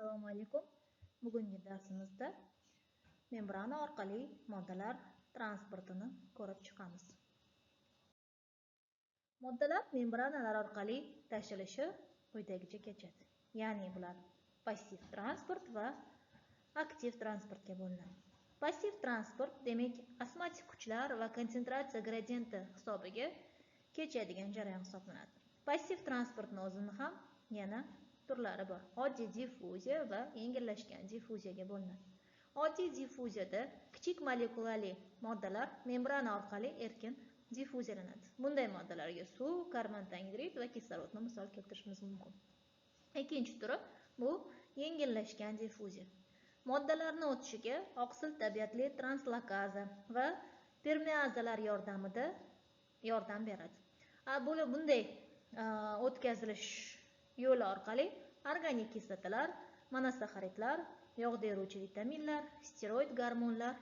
Assalomu alaykum. Bugungi darsimizda membrana orqali moddalar transportini ko'rib chiqamiz. Moddalar membranalar orqali tashilishi quyidagicha kechadi. Ya'ni bular passiv transport va aktiv transportga bo'linadi. Passiv transport demak osmotik kuchlar va konsentratsiya gradienti hisobiga kechadigan jarayon hisoblanadi. Passiv transportning o'zini ham yana turlari bor. Oddiy diffuziya va yengillashgan diffuziyaga bo'linadi. Oddiy diffuziyada kichik molekulali moddalar membrana orqali erkin diffuziyalanadi. Bunday moddalarga suv, karbon angidrid va kislorodni misol keltirishimiz mumkin. Ikkinchi turi bu yengillashgan diffuziya. Moddalarning o'tishiga oqsil tabiatli translokaza va permeazalar yordamida yordam beradi. Bunday o'tkazilish yo'li orqali organik kislotalar, monosaxaridlar, yog'da eruvchi vitaminlar, steroid gormonlar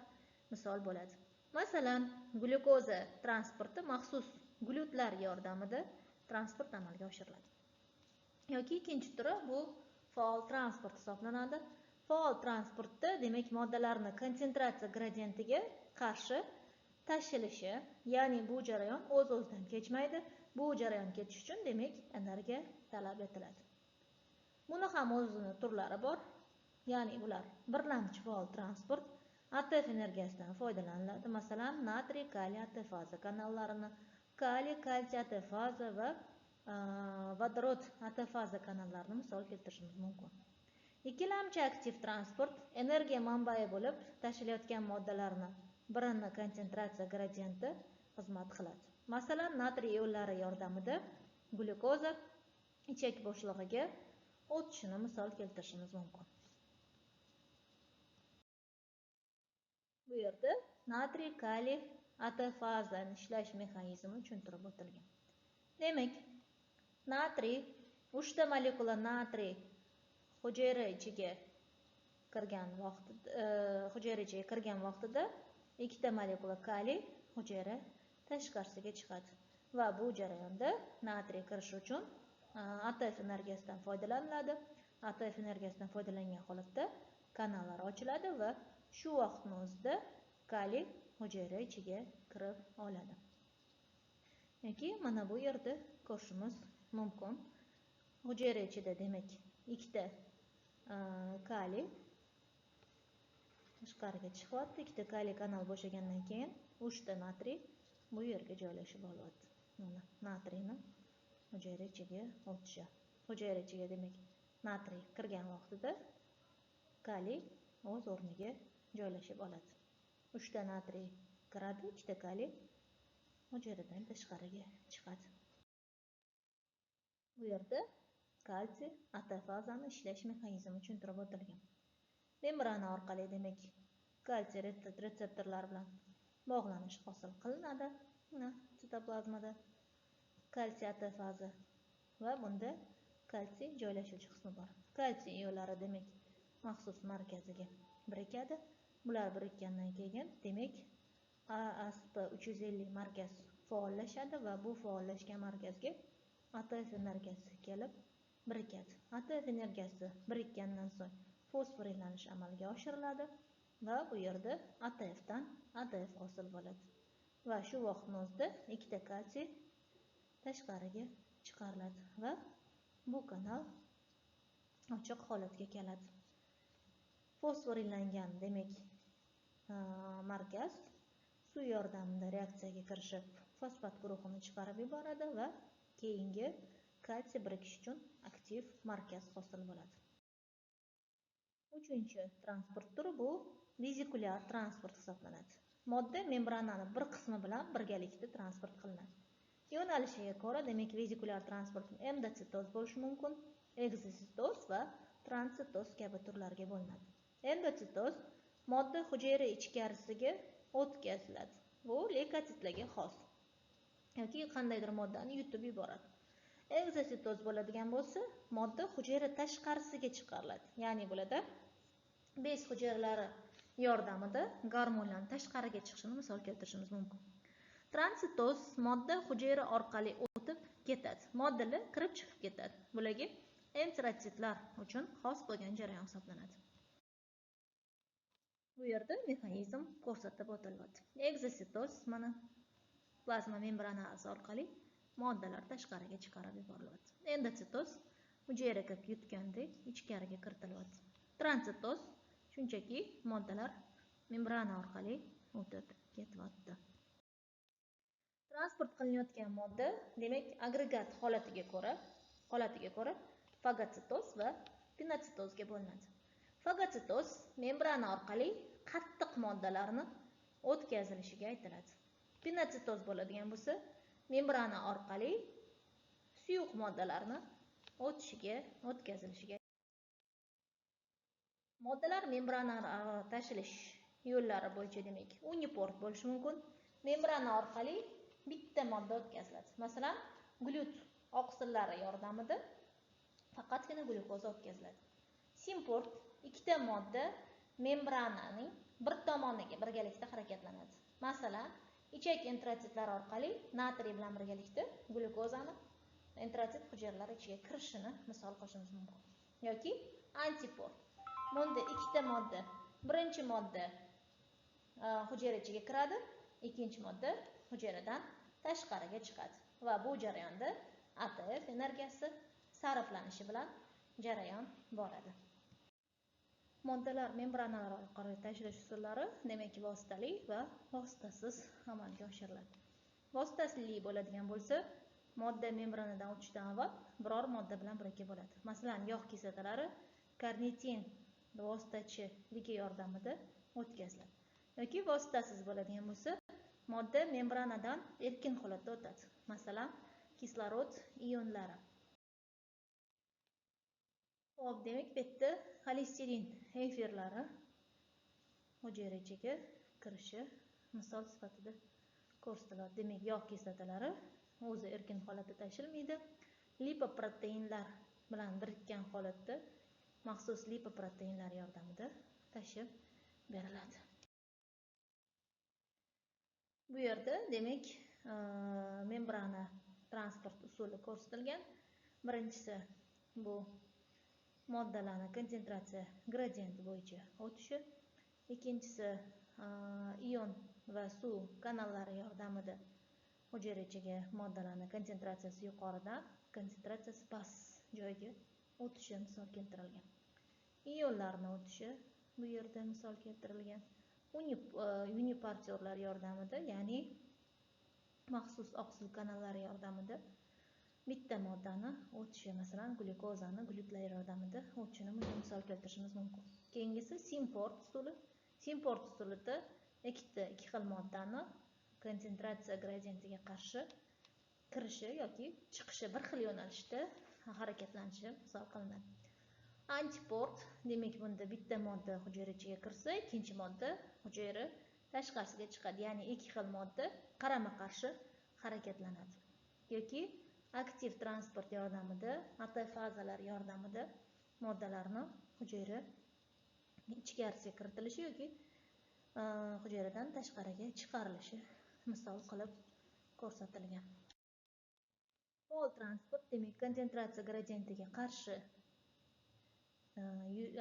misol bo'ladi. Masalan, glyukoza transporti maxsus glutlar yordamida transport amalga oshiriladi. Yoki ikkinchi turi bu faol transport hisoblanadi. Faol transportda demak moddalarning konsentratsiya gradientiga qarshi tashilishi, ya'ni bu jarayon o'z-o'zidan kechmaydi. Bu jarayon ketish uchun demak energiya talab etiladi. Buni ham o'zining turlari bor. Ya'ni bular birlamchi faol transport, ATF energiyasidan foydalaniladi. Masalan, natriy kaliy ATF faza kanallarini, kaliy kalsiy ATF faza va vodorod ATF faza kanallarini misol keltirishimiz mumkin. Ikkilamchi aktiv transport energiya manbai bo'lib tashilayotgan moddalarni birini konsentratsiya gradienti xizmat qiladi. Masalan, natriy ionlari yordamida glyukoza ichak bo'shlig'iga o'tishini misol keltirishimiz mumkin. Bu yerda natriy kaliy ATF fazani ishlash mexanizmi tushuntirib o'tilgan. Demak, natriy 3 ta molekula natriy hujayra ichiga kirgan vaqtida 2 ta molekula kaliy hujayra tashqarisiga chiqadi va bu jarayonda natriy kirish uchun ATF energiyasidan foydalaniladi. ATF energiyasidan foydalangan holatda kanallar ochiladi va shu vaqtning o'zida kaliy hujayra ichiga kirib oladi. Yoki mana bu yerda ko'rishimiz mumkin. Hujayra ichida demak 2 ta kaliy tashqariga chiqyapti. 2 ta kaliy kanal bo'shagandan keyin 3 ta natriy bu yerga joylashib olyapti. Mana natriyni hujayra ichiga o'tishi. Hujayra ichiga demak natriy kirgan vaqtida kaliy o'z o'rniga joylashib oladi. 3 ta natriy kiradi, 2 ta kaliy hujayradan tashqariga chiqadi. Bu yerda kalsiy ATF fazani ishlash mexanizmi tushuntirib o'tilgan. Membrana orqali demak kalsiy retseptorlar bilan bog'lanish hosil qilinadi. Sitoplazmada kalsiy ATF faza va bunda kalsiy joylashuvchi qismi bor. Kalsiy ionlari demak maxsus markaziga birikadi. Bular birikkandan keyin demak ASP350 markaz faollashadi va bu faollashgan markazga ATF energiyasi kelib birikadi. ATF energiyasi birikkandan so'ng fosforiylanish amalga oshiriladi va bu yerda ATF dan ATF hosil bo'ladi. Va shu vaqtning o'zida 2 ta kalsiy tashqariga chiqariladi va bu kanal ochiq holatga keladi. Fosforillangan demak markaz suv yordamida reaksiyaga kirishib fosfat guruhini chiqarib yuboradi va keyingi kalsiy birikish uchun aktiv markaz hosil bo'ladi. Uchinchi transport turi bu vezikulyar transport hisoblanadi. Modda membranani bir qismi bilan birgalikda transport qilinadi. Yo'nalishiga ko'ra demak vezikulyar transport endositoz bo'lishi mumkin, egzositoz va transitoz kabi turlarga bo'linadi. Endositoz modda hujayra ichkarisiga o'tkaziladi. Bu leykositlarga xos. Yoki qandaydir moddani yutib yuboradi. Egzositoz bo'ladigan bo'lsa, modda hujayra tashqarisiga chiqariladi. Ya'ni bo'ladi bez hujayralari yordamida gormonlarning tashqariga chiqishini misol keltirishimiz mumkin. Transitoz modda hujayra orqali o'tib ketadi. Moddalar kirib chiqib ketadi. Bularga enterotitlar uchun xos bo'lgan jarayon hisoblanadi. Bu yerda mexanizm ko'rsatib o'tilyapti. Egzositoz mana plazma membranasi orqali moddalar tashqariga chiqarib yuborilyapti. Endotsitoz hujayraga yutgandek ichkariga kiritilyapti. Transitoz shunchaki moddalar membrana orqali o'tib ketyapti. Transport qilinayotgan modda, demak, agregat holatiga ko'ra fagotsitoz va pinotsitozga bo'linadi. Fagotsitoz membrana orqali qattiq moddalarni o'tkazilishiga aytiladi. Pinotsitoz bo'ladigan bo'lsa, membrana orqali suyuq moddalarni o'tkazilishiga. Moddalar membrana tashilish yo'llari bo'yicha demak, uniport bo'lishi mumkin. Membrana orqali bitta modda o'tkaziladi. Masalan, glut oqsillari yordamida faqatgina glyukoza o'tkaziladi. Simport ikkita modda membrananing bir tomoniga birgalikda harakatlanadi. Masalan, ichak enterotitlar orqali natriy bilan birgalikda glyukozani enterotit hujayralari ichiga kirishini misol qo'shishimiz mumkin. Yoki antiport. Bunda ikkita modda, birinchi modda hujayra ichiga kiradi, ikkinchi modda hujayradan tashqariga chiqadi va bu jarayonda ATF energiyasi sarflanishi bilan jarayon boradi. Moddalar membranalar orqali tashish usullari demak vositali va vositasiz amalga oshiriladi. Vositali bo'ladigan bo'lsa, modda membranadan o'tishdan avval biror modda bilan birga bo'ladi. Masalan, yog' kislotalari karnitin vositachiligi yordamida o'tkaziladi. Yoki vositasiz bo'ladigan bo'lsa, modda membranadan erkin holatda o'tadi. Masalan, kislorod ionlari. Hop, demak, bu yerda xolesterin efirlari hujayra ichiga kirishi misol sifatida ko'rsatiladi. Demak, yog' kislotalari o'zi erkin holatda tashilmaydi. Lipoproteinlar bilan birikkan holatda maxsus lipoproteinlar yordamida tashib beriladi. Bu yerda demak membrana transport usuli ko'rsatilgan. Birinchisi bu moddalarni konsentratsiya gradienti bo'yicha o'tishi, ikkinchisi ion va suv kanallari yordamida hujayra ichiga moddalarni konsentratsiyasi yuqoridan konsentratsiyasi past joyga o'tishi misol keltirilgan. Ionlarni o'tishi bu yerda misol keltirilgan. Unipartiyorlar yordamida, ya'ni maxsus oqsil kanallari yordamida bitta moddani o'tishi, masalan, glyukozani glutlar yordamida o'tishini misol keltirishimiz mumkin. Keyingisi simport usuli. Simport usulida ikki xil moddani konsentratsiya gradientiga qarshi kirishi yoki chiqishi bir xil yo'nalishda harakatlanishi misol qilinadi. Antiport, demak, bunda bitta modda hujayra ichiga kirsa, ikkinchi modda hujayra tashqarisiga chiqadi, ya'ni ikki xil modda qarama-qarshi harakatlanadi. Yoki aktiv transport yordamida, AT-fazalar yordamida moddalarni hujayra ichkarisiga kiritilishi yoki hujayradan tashqariga chiqarilishi misol qilib ko'rsatilgan. Faol transport, demak, konsentratsiya gradientiga qarshi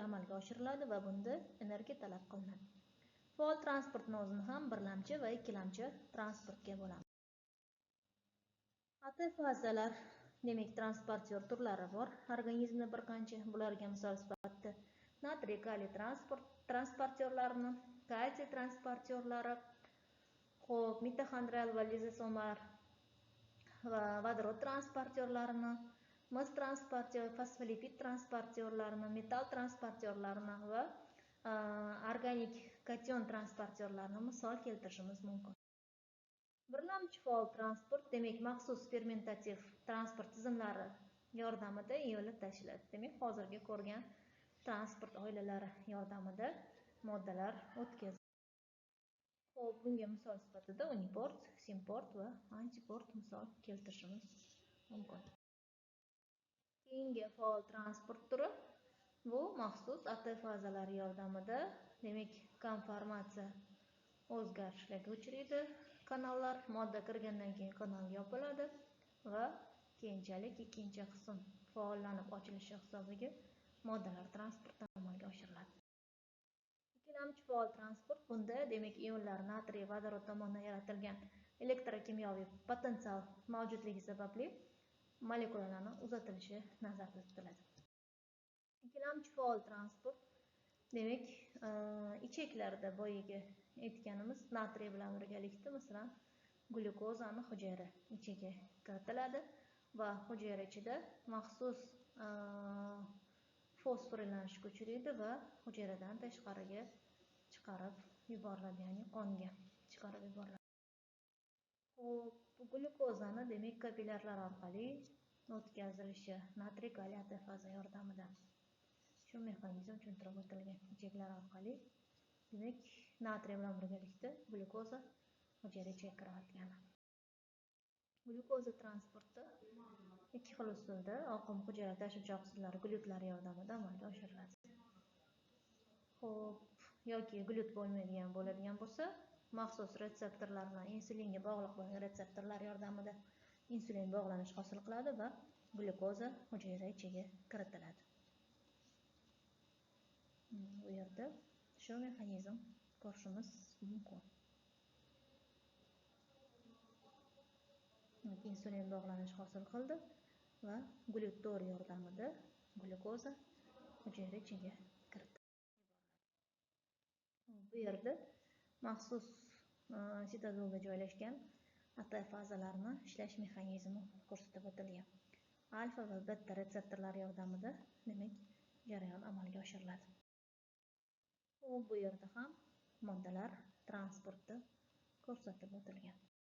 amalga oshiriladi va bunda energiya talab qilinadi. Faol transportni o'zini ham birlamchi va ikkilamchi transportga bo'lamiz. AT-fazalar, demak, transportyor turlari bor. Organizmda bir qancha. Bularga misol sifatida natriy kaliy transportyorlarini, kalsiy transportyorlari, xo'p, mitoxondrial va lizosomlar va vodorod transportyorlarini, mis transportyor, fosfolipid transportyorlarini, metall transportyorlarini va organik kation transportyorlarini misol keltirishimiz mumkin. Birlamchi faol transport, demak, maxsus fermentativ transport tizimlari yordamida ionlar tashiladi. Demak, hozirgi ko'rgan transport oilalari yordamida moddalar o'tkaziladi. Xo'p, bunga misol sifatida uniport, simport va antiport misol keltirishimiz mumkin. Keyingi faol transport turi bu maxsus AT-fazalar yordamida, demak, konformatsiya o'zgarishlarga uchraydi. Kanallar modda kirgandan keyin kanal yopiladi va keyinchalik ikkinchi qism faollanib ochilishi hisobiga moddalar transporti amalga oshiriladi. Ikkilamchi faol transport bunda demak ionlar natriy vodorod tomonidan yaratilgan elektrokimyoviy potensial mavjudligi sababli molekulalarning uzatilishi nazarda tutiladi. Ikkilamchi faol transport demak ichaklarda boyagi aytganimiz natriy bilan birgalikda masalan glyukozani hujayra ichiga kiritiladi va hujayra ichida maxsus fosforilanishga uchraydi va hujayradan tashqariga chiqarib yuboriladi, ya'ni qonga chiqarib yuboriladi. Bu glyukozani demak kapillyarlar orqali o'tkazilishi natriy kaliy ATFaza yordamida shu mexanizm tushuntirib o'tilgan. Ichaklar orqali demak natriy bilan birgalikda glyukoza hujayra ichiga kiritilgan. Glyukoza transporti ikki xil usulda oqim hujayra tashuvchi oqsillar glyutlar yordamida amalga oshiriladi. Xo'p, yoki glyut bo'ladigan bo'lsa, maxsus retseptorlar bilan insulinga bog'liq bo'lgan retseptorlar yordamida insulin bog'lanish hosil qiladi va glyukoza hujayra ichiga kiritiladi. Bu yerda shu mexanizm ko'rishimiz mumkin. Insulin bog'lanish hosil qildi va glyutor yordamida glyukoza hujayra ichiga kiritiladi. Bu yerda maxsus sitozolda joylashgan ATFazalarni ishlash mexanizmi ko'rsatib o'tilgan. Alfa va beta retseptorlar yordamida demak jarayon amalga oshiriladi. Bu yerda ham moddalar transporti ko'rsatib o'tilgan.